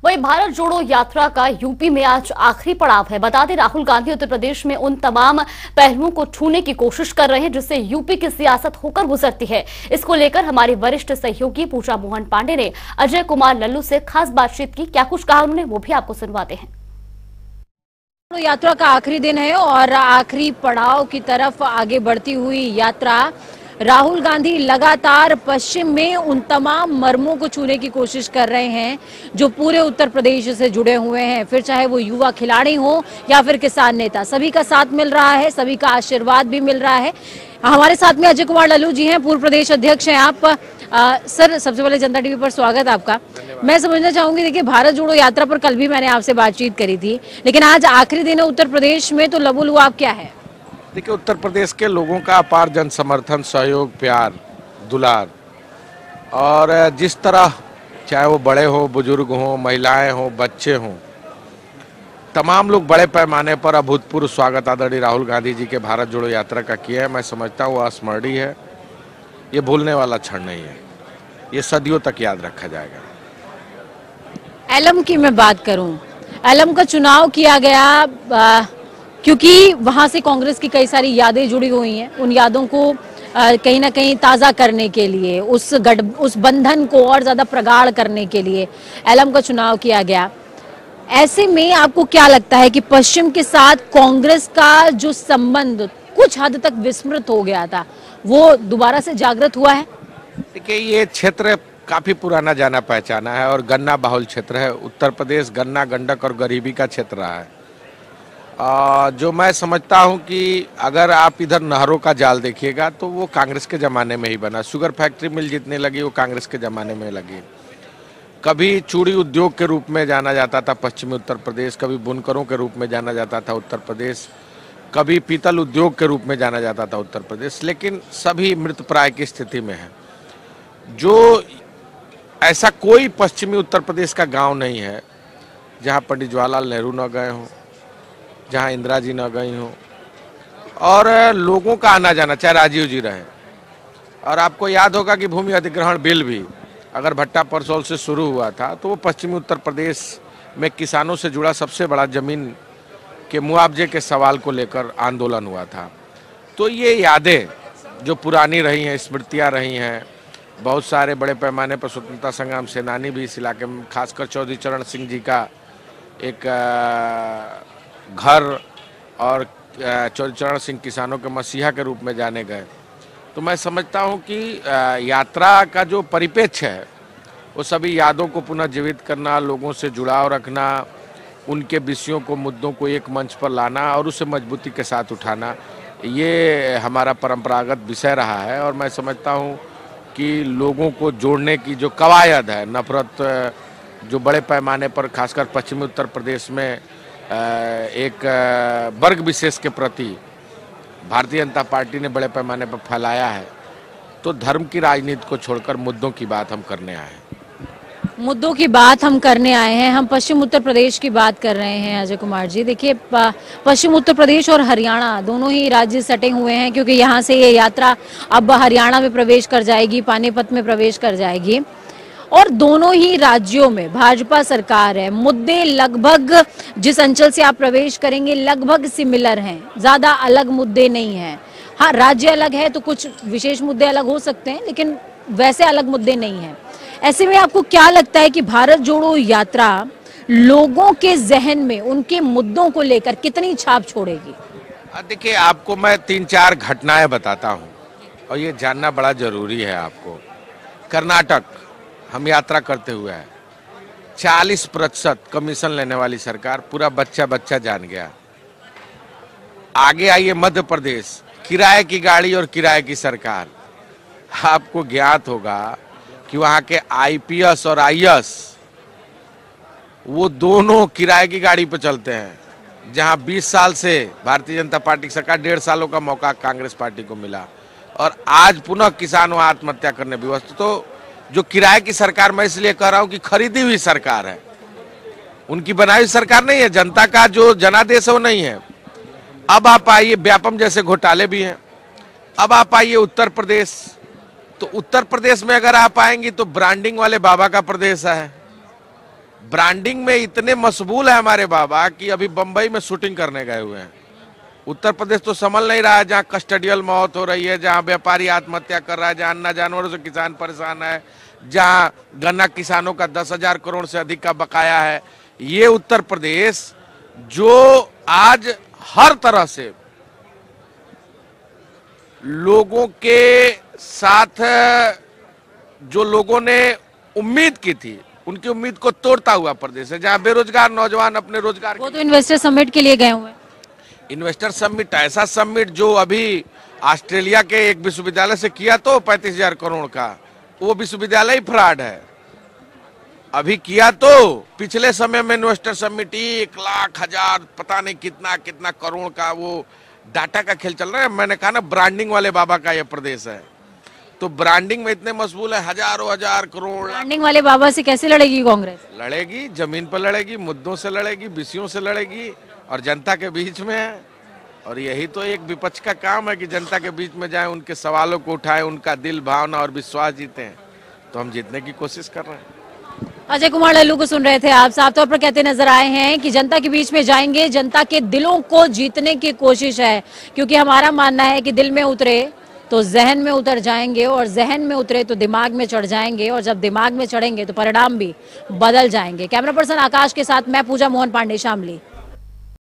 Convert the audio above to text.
वही भारत जोड़ो यात्रा का यूपी में आज आखिरी पड़ाव है। बता दें, राहुल गांधी उत्तर प्रदेश में उन तमाम पहलुओं को छूने की कोशिश कर रहे हैं जिससे यूपी की सियासत होकर गुजरती है। इसको लेकर हमारी वरिष्ठ सहयोगी पूजा मोहन पांडे ने अजय कुमार लल्लू से खास बातचीत की। क्या कुछ कहा उन्होंने, वो भी आपको सुनवाते हैं। यात्रा का आखिरी दिन है और आखिरी पड़ाव की तरफ आगे बढ़ती हुई यात्रा राहुल गांधी लगातार पश्चिम में उन तमाम मर्मों को छूने की कोशिश कर रहे हैं जो पूरे उत्तर प्रदेश से जुड़े हुए हैं। फिर चाहे वो युवा खिलाड़ी हो या फिर किसान नेता, सभी का साथ मिल रहा है, सभी का आशीर्वाद भी मिल रहा है। हमारे साथ में अजय कुमार लल्लू जी हैं, पूर्व प्रदेश अध्यक्ष हैं आप। सर, सबसे पहले जनता टीवी पर स्वागत आपका। मैं समझना चाहूंगी, देखिए, भारत जोड़ो यात्रा पर कल भी मैंने आपसे बातचीत करी थी, लेकिन आज आखिरी दिन है उत्तर प्रदेश में, तो लबुलुआब क्या है? देखिए, उत्तर प्रदेश के लोगों का अपार जन समर्थन, सहयोग, प्यार, दुलार, और जिस तरह चाहे वो बड़े हो, बुजुर्ग हो, महिलाएं हो, बच्चे हों, तमाम लोग बड़े पैमाने पर अभूतपूर्व स्वागत आदरणीय राहुल गांधी जी के भारत जोड़ो यात्रा का किया है। मैं समझता हूँ अस्मरणीय है, ये भूलने वाला क्षण नहीं है, ये सदियों तक याद रखा जाएगा। एलम की मैं बात करूं, एलम का चुनाव किया गया क्योंकि वहां से कांग्रेस की कई सारी यादें जुड़ी हुई हैं। उन यादों को कहीं ना कहीं ताज़ा करने के लिए, उस बंधन को और ज़्यादा प्रगाढ़ करने के लिए एलम का चुनाव किया गया। ऐसे में आपको क्या लगता है कि पश्चिम के साथ कांग्रेस का जो संबंध कुछ हद तक विस्मृत हो गया था, वो दोबारा से जागृत हुआ है? देखिए, ये क्षेत्र काफ़ी पुराना जाना पहचाना है और गन्ना बाहुल क्षेत्र है। उत्तर प्रदेश गन्ना, गंडक और गरीबी का क्षेत्र रहा है। जो मैं समझता हूं कि अगर आप इधर नहरों का जाल देखिएगा तो वो कांग्रेस के ज़माने में ही बना। शुगर फैक्ट्री मिल जितने लगी वो कांग्रेस के ज़माने में लगी। कभी चूड़ी उद्योग के रूप में जाना जाता था पश्चिमी उत्तर प्रदेश, कभी बुनकरों के रूप में जाना जाता था उत्तर प्रदेश, कभी पीतल उद्योग के रूप में जाना जाता था उत्तर प्रदेश, लेकिन सभी मृतप्राय की स्थिति में है। जो ऐसा कोई पश्चिमी उत्तर प्रदेश का गाँव नहीं है जहाँ पंडित जवाहरलाल नेहरू न गए हों, जहाँ इंदिरा जी न गई हों, और लोगों का आना जाना, चाहे राजीव जी रहे। और आपको याद होगा कि भूमि अधिग्रहण बिल भी अगर भट्टा परसोल से शुरू हुआ था तो वो पश्चिमी उत्तर प्रदेश में किसानों से जुड़ा सबसे बड़ा जमीन के मुआवजे के सवाल को लेकर आंदोलन हुआ था। तो ये यादें जो पुरानी रही हैं, स्मृतियाँ रही हैं। बहुत सारे बड़े पैमाने पर स्वतंत्रता संग्राम सेनानी भी इस इलाके में, खासकर चौधरी चरण सिंह जी का एक घर, और चौधरी चरण सिंह किसानों के मसीहा के रूप में जाने गए। तो मैं समझता हूं कि यात्रा का जो परिप्रेक्ष्य है वो सभी यादों को पुनः जीवित करना, लोगों से जुड़ाव रखना, उनके विषयों को, मुद्दों को एक मंच पर लाना और उसे मजबूती के साथ उठाना, ये हमारा परंपरागत विषय रहा है। और मैं समझता हूं कि लोगों को जोड़ने की जो कवायद है, नफरत जो बड़े पैमाने पर खासकर पश्चिमी उत्तर प्रदेश में एक वर्ग विशेष के प्रति भारतीय जनता पार्टी ने बड़े पैमाने पर फैलाया है, तो धर्म की राजनीति को छोड़कर मुद्दों की बात हम करने आए हैं। मुद्दों की बात हम करने आए हैं, हम पश्चिम उत्तर प्रदेश की बात कर रहे हैं अजय कुमार जी। देखिए, पश्चिम उत्तर प्रदेश और हरियाणा दोनों ही राज्य सटे हुए हैं क्योंकि यहाँ से ये यात्रा अब हरियाणा में प्रवेश कर जाएगी, पानीपत में प्रवेश कर जाएगी, और दोनों ही राज्यों में भाजपा सरकार है। मुद्दे लगभग, जिस अंचल से आप प्रवेश करेंगे, लगभग सिमिलर हैं, ज्यादा अलग मुद्दे नहीं हैं। हाँ, राज्य अलग है तो कुछ विशेष मुद्दे अलग हो सकते हैं, लेकिन वैसे अलग मुद्दे नहीं हैं। ऐसे में आपको क्या लगता है कि भारत जोड़ो यात्रा लोगों के जहन में उनके मुद्दों को लेकर कितनी छाप छोड़ेगी? देखिए, आपको मैं 3-4 घटनाएं बताता हूं और ये जानना बड़ा जरूरी है आपको। कर्नाटक हम यात्रा करते हुए है, 40% कमीशन लेने वाली सरकार, पूरा बच्चा बच्चा जान गया। आगे आइए मध्य प्रदेश, किराए की गाड़ी और किराए की सरकार। आपको ज्ञात होगा कि वहाँ के आईपीएस और आईएएस वो दोनों किराए की गाड़ी पर चलते हैं। जहाँ 20 साल से भारतीय जनता पार्टी की सरकार, 1.5 सालों का मौका कांग्रेस पार्टी को मिला और आज पुनः किसान वहाँ आत्महत्या करने विवश। तो जो किराए की सरकार, मैं इसलिए कह रहा हूं कि खरीदी हुई सरकार है, उनकी बनाई हुई सरकार नहीं है। जनता का जो जनादेश है वो नहीं है। अब आप आइए, व्यापम जैसे घोटाले भी हैं। अब आप आइए उत्तर प्रदेश, तो उत्तर प्रदेश में अगर आप आएंगी तो ब्रांडिंग वाले बाबा का प्रदेश है। ब्रांडिंग में इतने मशगूल है हमारे बाबा कि अभी बंबई में शूटिंग करने गए हुए हैं। उत्तर प्रदेश तो संभल नहीं रहा है, जहाँ कस्टडियल मौत हो रही है, जहाँ व्यापारी आत्महत्या कर रहा है, जहाँ अन्ना जानवरों से किसान परेशान है, जहाँ गन्ना किसानों का 10,000 करोड़ से अधिक का बकाया है। ये उत्तर प्रदेश जो आज हर तरह से लोगों के साथ, जो लोगों ने उम्मीद की थी, उनकी उम्मीद को तोड़ता हुआ प्रदेश है, जहां बेरोजगार नौजवान अपने रोजगार वो तो इन्वेस्टर समिट के लिए गए हुए हैं। इन्वेस्टर समिट, ऐसा समिट जो अभी ऑस्ट्रेलिया के एक विश्वविद्यालय से किया तो 35,000 करोड़ का, वो विश्वविद्यालय ही फ्रॉड है। अभी किया तो पिछले समय में इन्वेस्टर समिट 1 लाख हजार पता नहीं कितना कितना करोड़ का, वो डाटा का खेल चल रहा है। मैंने कहा ना, ब्रांडिंग वाले बाबा का ये प्रदेश है, तो ब्रांडिंग में इतने मशगूल है, हजारों हजार करोड़। ब्रांडिंग वाले बाबा से कैसे लड़ेगी कांग्रेस? लड़ेगी, जमीन पर लड़ेगी, मुद्दों से लड़ेगी, विषयों से लड़ेगी और जनता के बीच में है। और यही तो एक विपक्ष का काम है कि जनता के बीच में जाए, उनके सवालों को उठाए, उनका दिल, भावना और विश्वास जीते हैं। तो हम जीतने की कोशिश कर रहे हैं। अजय कुमार लल्लू को सुन रहे थे आप। साफ तौर पर कहते नजर आए हैं कि जनता के बीच में जाएंगे, जनता के दिलों को जीतने की कोशिश है, क्योंकि हमारा मानना है कि दिल में उतरे तो जहन में उतर जाएंगे, और जहन में उतरे तो दिमाग में चढ़ जाएंगे, और जब दिमाग में चढ़ेंगे तो परिणाम भी बदल जाएंगे। कैमरा पर्सन आकाश के साथ मैं पूजा मोहन पांडे, शामली।